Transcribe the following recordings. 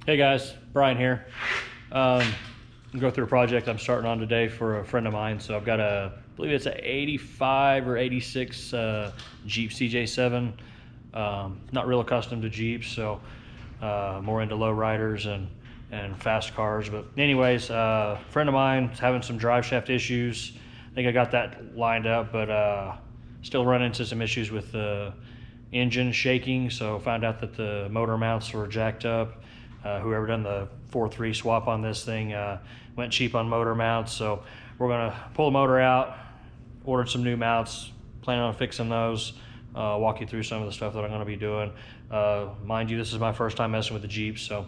Hey guys, Brian here. Go through a project I'm starting on today for a friend of mine. So I've got I believe it's an 85 or 86 Jeep CJ7. Not real accustomed to Jeeps, so more into low riders and fast cars. But anyways, friend of mine is having some drive shaft issues. I think I got that lined up, but still run into some issues with the engine shaking. So found out that the motor mounts were jacked up. Whoever done the 4-3 swap on this thing went cheap on motor mounts, so we're gonna pull the motor out, ordered some new mounts, planning on fixing those, walk you through some of the stuff that I'm gonna be doing. Mind you, this is my first time messing with the Jeep, so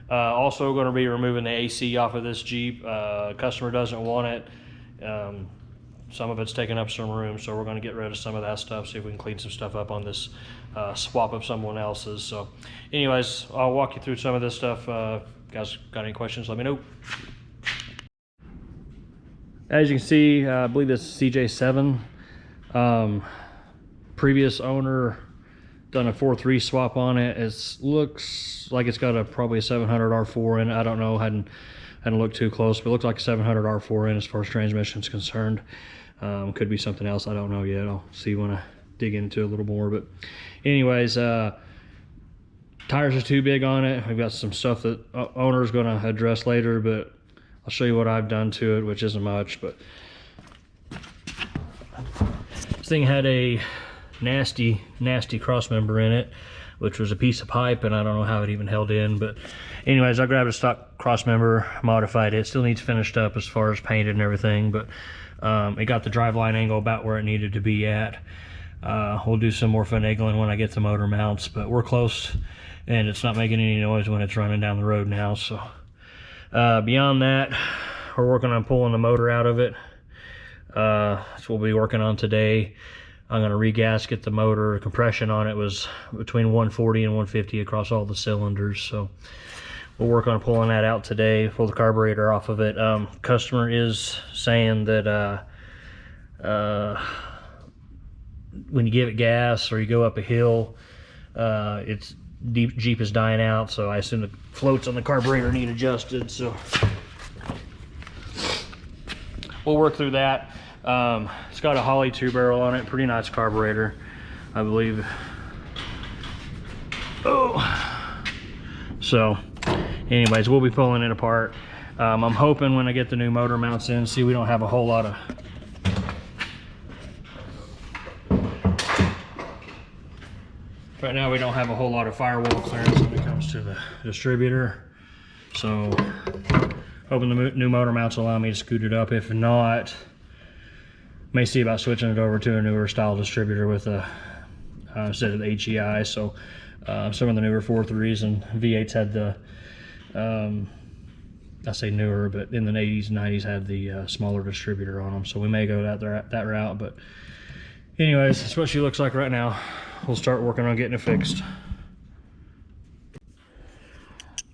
also gonna be removing the AC off of this Jeep. Customer doesn't want it. Some of it's taking up some room, so we're going to get rid of some of that stuff, see if we can clean some stuff up on this swap of someone else's. So anyways, I'll walk you through some of this stuff. Guys got any questions, let me know. As you can see, I believe this is CJ7. Previous owner done a 4-3 swap on it. It looks like it's got probably a 700 R4 in it. I don't know, hadn't looked too close, but it looks like a 700 R4 in as far as transmission is concerned. Could be something else, I don't know yet. I'll see when I dig into it a little more. But anyways, tires are too big on it. We've got some stuff that owner's going to address later, but I'll show you what I've done to it, which isn't much. But this thing had a nasty cross member in it, which was a piece of pipe, and I don't know how it even held in. But anyways, I grabbed a stock cross member, modified it. Still needs finished up as far as painted and everything, but it got the driveline angle about where it needed to be at. We'll do some more finagling when I get the motor mounts, but we're close, and it's not making any noise when it's running down the road now. So beyond that, we're working on pulling the motor out of it. That's what we'll be working on today. I'm going to regasket the motor. Compression on it was between 140 and 150 across all the cylinders, so we'll work on pulling that out today, pull the carburetor off of it. Customer is saying that when you give it gas or you go up a hill, its Jeep is dying out, so I assume the floats on the carburetor need adjusted, so we'll work through that. It's got a Holly 2-barrel on it, pretty nice carburetor, I believe. Oh, so anyways, we'll be pulling it apart. I'm hoping when I get the new motor mounts in, see, we don't have a whole lot of right now, we don't have a whole lot of firewall clearance when it comes to the distributor, so hoping the new motor mounts will allow me to scoot it up. If not, may see about switching it over to a newer style distributor with a instead of the HEI. So some of the newer 4.3s and V8s had the I say newer, but in the 80s and 90s had the smaller distributor on them, so we may go that route. But anyways, that's what she looks like right now. We'll start working on getting it fixed.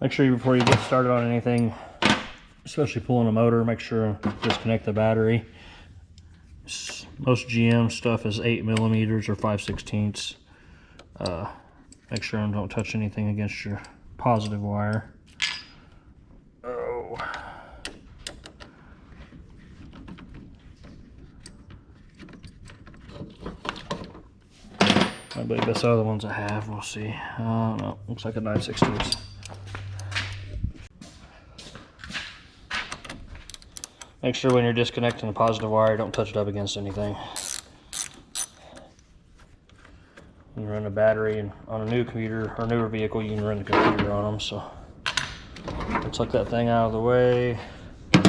Make sure before you get started on anything, especially pulling a motor, make sure to disconnect the battery. Most GM stuff is 8mm or 5/16. Make sure I don't touch anything against your positive wire. Oh. I believe that's the other ones I have. We'll see. No, looks like a 9/16. Make sure when you're disconnecting the positive wire, don't touch it up against anything. You can run a battery, and on a new computer or newer vehicle, you can run the computer on them. So let's tuck that thing out of the way. Go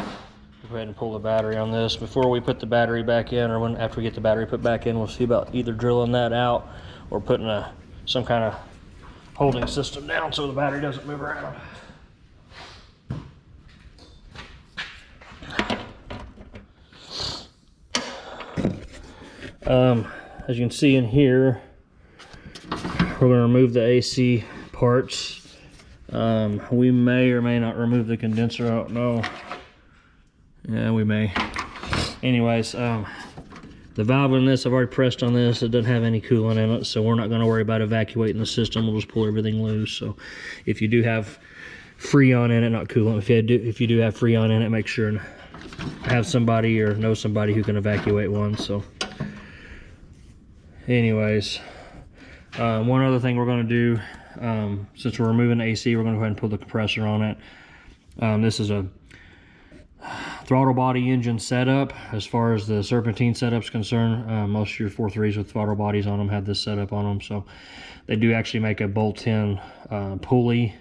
ahead and pull the battery on this. Before we put the battery back in, or after we get the battery put back in, we'll see about either drilling that out or putting some kind of holding system down so the battery doesn't move around. As you can see in here, we're going to remove the AC parts. We may or may not remove the condenser, I don't know. Yeah, we may. Anyways, the valve in this, I've already pressed on this. It doesn't have any coolant in it, so we're not going to worry about evacuating the system. We'll just pull everything loose. So if you do have Freon in it, not coolant. If you do have Freon in it, make sure and have somebody or know somebody who can evacuate one. So anyways, one other thing we're going to do, since we're removing the AC, we're going to go ahead and put the compressor on it. This is a throttle body engine setup. As far as the serpentine setup's concerned, most of your 4.3s with throttle bodies on them have this setup on them. So they do actually make a bolt-in pulley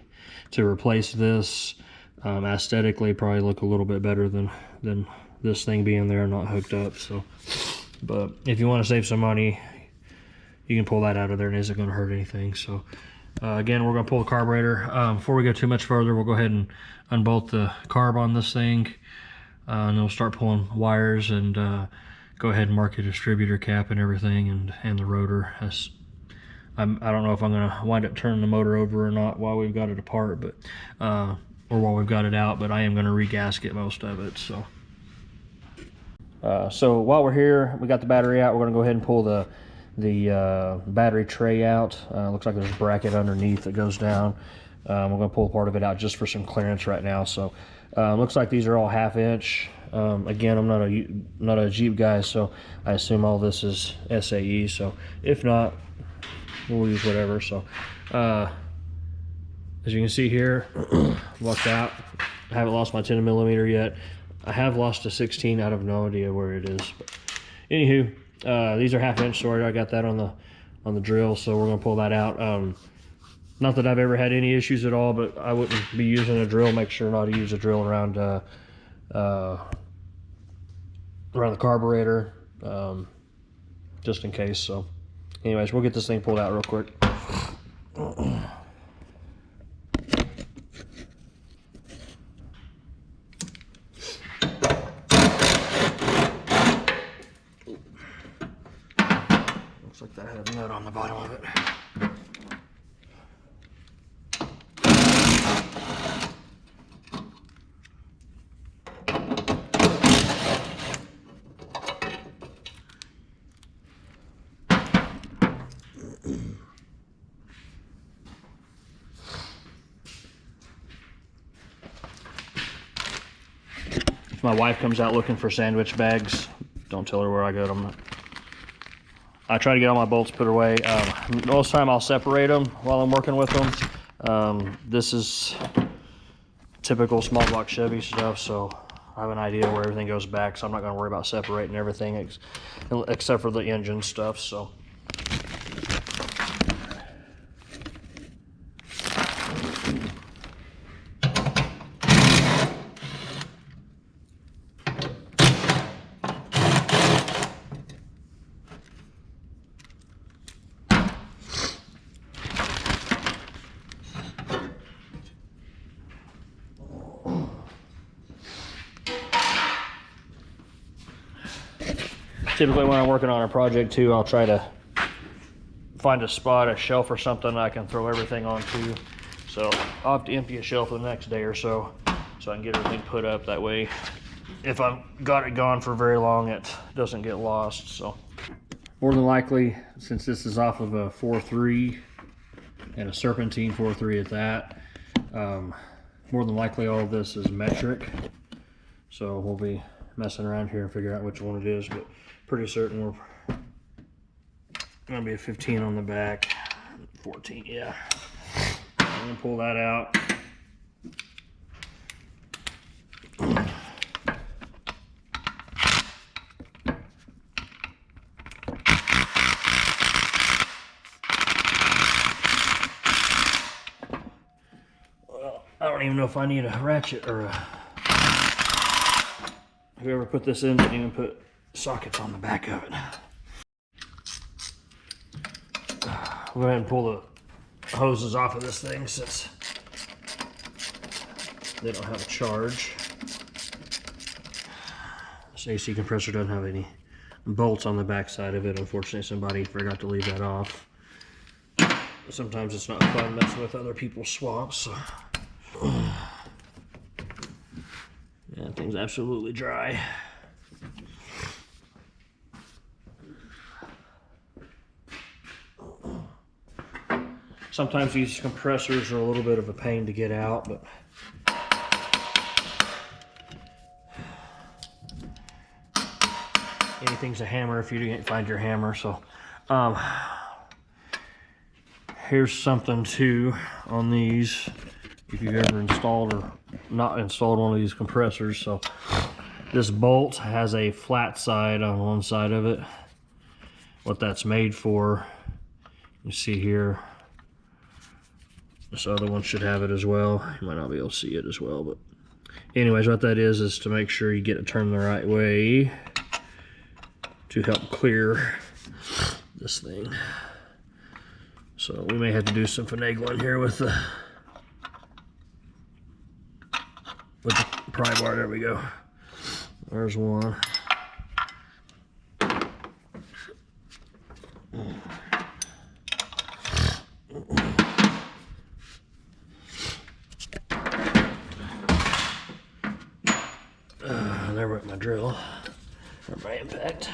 to replace this. Aesthetically, probably look a little bit better than this thing being there, not hooked up. So, but if you want to save some money, you can pull that out of there and it isn't going to hurt anything. So again, we're going to pull the carburetor. Before we go too much further, we'll go ahead and unbolt the carb on this thing, and then we'll start pulling wires and go ahead and mark the distributor cap and everything, and the rotor. I don't know if I'm going to wind up turning the motor over or not while we've got it apart, but or while we've got it out, but I am going to regasket most of it. So while we're here, we got the battery out. We're going to go ahead and pull the battery tray out. Looks like there's a bracket underneath that goes down. We're going to pull part of it out just for some clearance right now. So looks like these are all 1/2 inch. Again, I'm not a Jeep guy, so I assume all this is SAE. So if not, we'll use whatever. So as you can see here, lucked out. I haven't lost my 10mm yet. I have lost a 16. I have no idea where it is. But anywho, these are 1/2 inch, so I got that on the drill, so we're gonna pull that out. Not that I've ever had any issues at all, but I wouldn't be using a drill. Make sure not to use a drill around the carburetor, just in case. So anyways, we'll get this thing pulled out real quick. Looks like that had a nut on the bottom of it. If my wife comes out looking for sandwich bags, don't tell her where I got them. I try to get all my bolts put away. Most of the time I'll separate them while I'm working with them. This is typical small block Chevy stuff, so I have an idea where everything goes back, so I'm not going to worry about separating everything except for the engine stuff. So typically when I'm working on a project too, I'll try to find a spot, a shelf or something I can throw everything onto. So I'll have to empty a shelf the next day or so I can get everything put up. That way, if I've got it gone for very long, it doesn't get lost. So more than likely, since this is off of a 4.3 and a serpentine 4.3 at that, more than likely all of this is metric. So we'll be messing around here and figure out which one it is, but pretty certain we're gonna be a 15 on the back, 14, yeah. I'm gonna pull that out. Well, I don't even know if I need a ratchet or whoever put this in didn't even put sockets on the back of it. We'll go ahead and pull the hoses off of this thing since they don't have a charge. This AC compressor doesn't have any bolts on the back side of it. Unfortunately, somebody forgot to leave that off. Sometimes it's not fun messing with other people's swaps. So. Yeah, thing's absolutely dry. Sometimes these compressors are a little bit of a pain to get out, but anything's a hammer if you didn't find your hammer. So here's something too on these, if you've ever installed or not installed one of these compressors. So this bolt has a flat side on one side of it. What that's made for, you see here, this other one should have it as well. You might not be able to see it as well, but anyways, what that is to make sure you get it turned the right way to help clear this thing. So we may have to do some finagling here with the pry bar. There we go. There's one. There went my drill, or my impact.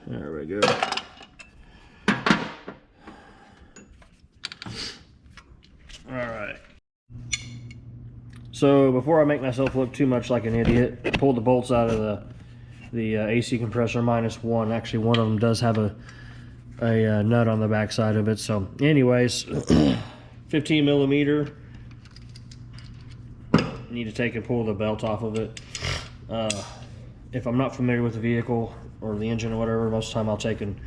There we go. All right. So before I make myself look too much like an idiot, I pulled the bolts out of the AC compressor -1. Actually, one of them does have a nut on the back side of it. So anyways, 15 millimeter. Need to take and pull the belt off of it. If I'm not familiar with the vehicle or the engine or whatever, most of the time I'll take and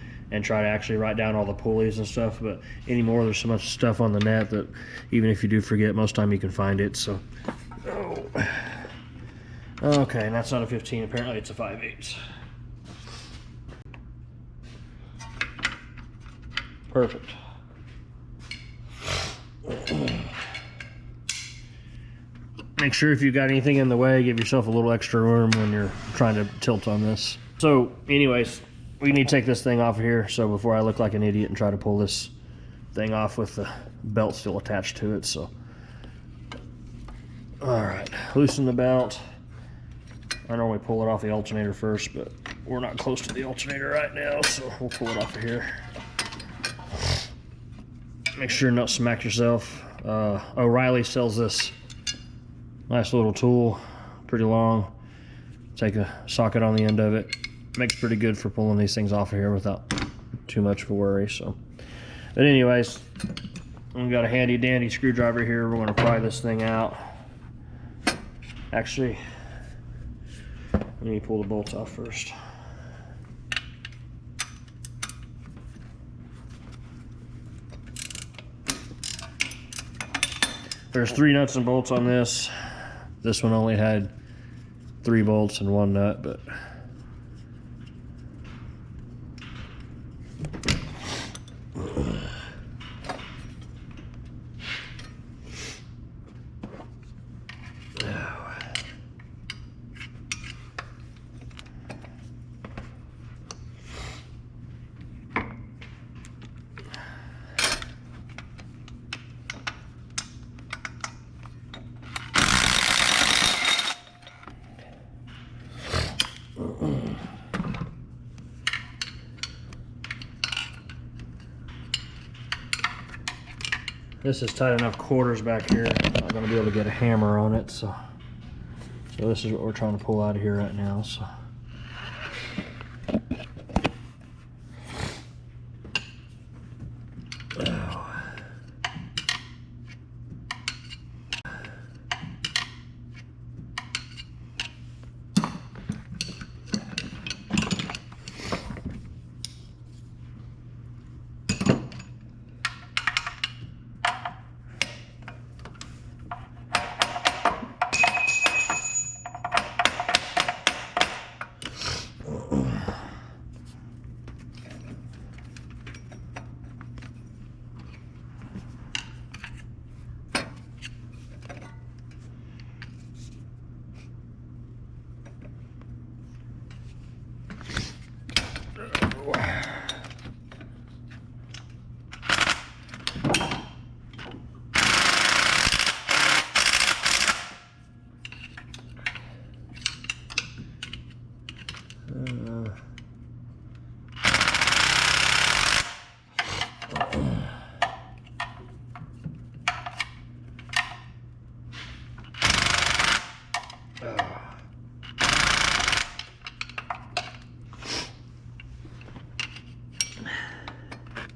try to actually write down all the pulleys and stuff. But anymore, there's so much stuff on the net that even if you do forget, most of the time you can find it. So, okay, and that's not a 15. Apparently it's a 5/8. Perfect. Make sure if you've got anything in the way, give yourself a little extra room when you're trying to tilt on this. So anyways, we need to take this thing off of here. So before I look like an idiot and try to pull this thing off with the belt still attached to it. So, all right, loosen the belt. I normally pull it off the alternator first, but we're not close to the alternator right now, so we'll pull it off of here. Make sure not smack yourself. O'Reilly sells this nice little tool, pretty long. Take a socket on the end of it. Makes pretty good for pulling these things off of here without too much of a worry. So, but anyways, we've got a handy dandy screwdriver here. We're going to pry this thing out. Actually, let me pull the bolts off first. There's 3 nuts and bolts on this. This one only had 3 bolts and 1 nut, but this is tight enough quarters back here. I'm not going to be able to get a hammer on it, so this is what we're trying to pull out of here right now. So.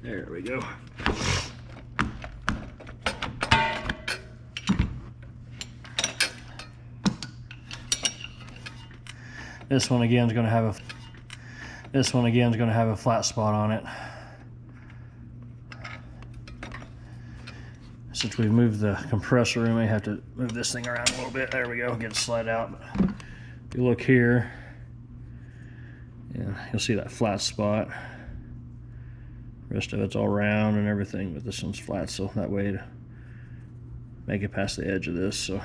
There we go. This one again is going to have a flat spot on it. Since we've moved the compressor, we may have to move this thing around a little bit. There we go, get it slid out. But if you look here, yeah, you'll see that flat spot. The rest of it's all round and everything, but this one's flat, so that way to make it past the edge of this. So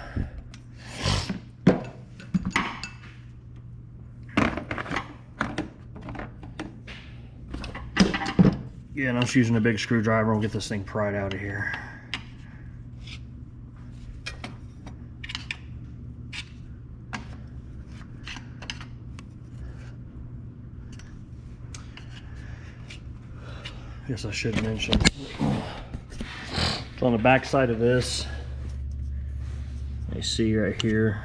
yeah, and I'm just using a big screwdriver. We'll get this thing pried out of here. Guess I should mention, so on the back side of this, you see right here,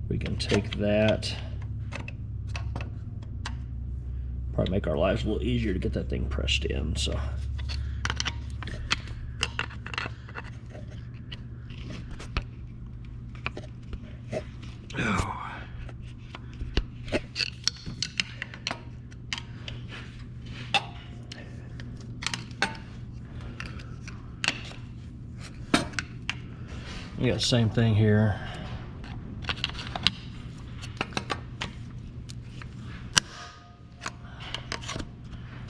we can take that, probably make our lives a little easier to get that thing pressed in. So we got the same thing here.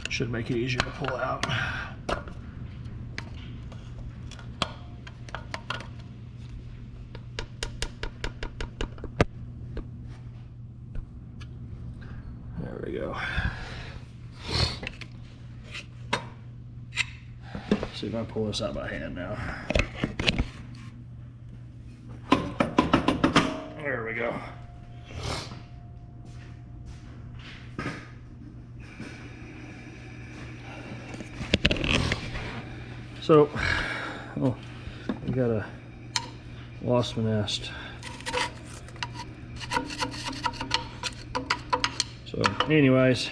Should make it easier to pull out. There we go. See if I pull this out by hand now. There we go. So, oh, we got a wasp nest. So, anyways,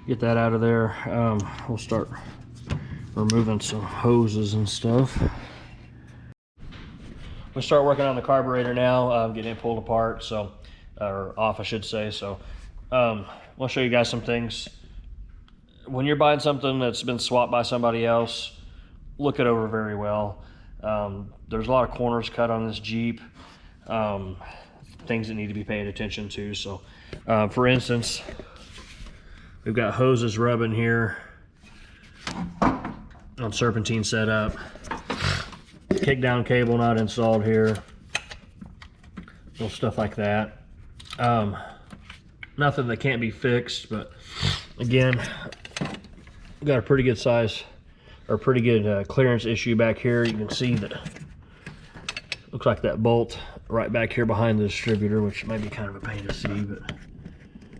get that out of there. We'll start removing some hoses and stuff. We'll start working on the carburetor now, getting it pulled apart, so, or off I should say. So we'll show you guys some things. When you're buying something that's been swapped by somebody else, look it over very well. There's a lot of corners cut on this Jeep, things that need to be paid attention to. So for instance, we've got hoses rubbing here on serpentine setup, kick down cable not installed here, little stuff like that. Nothing that can't be fixed, but again, we got a pretty good size or pretty good clearance issue back here. You can see that looks like that bolt right back here behind the distributor, which might be kind of a pain to see, but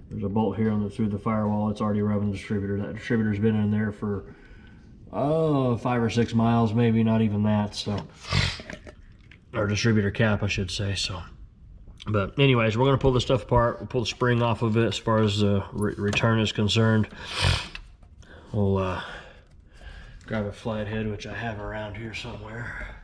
there's a bolt here on through the firewall. It's already rubbing the distributor. That distributor's been in there for 5 or 6 miles, maybe not even that. So, or distributor cap, I should say. So, but anyways, we're gonna pull this stuff apart. We'll pull the spring off of it as far as the return is concerned. We'll grab a flathead, which I have around here somewhere.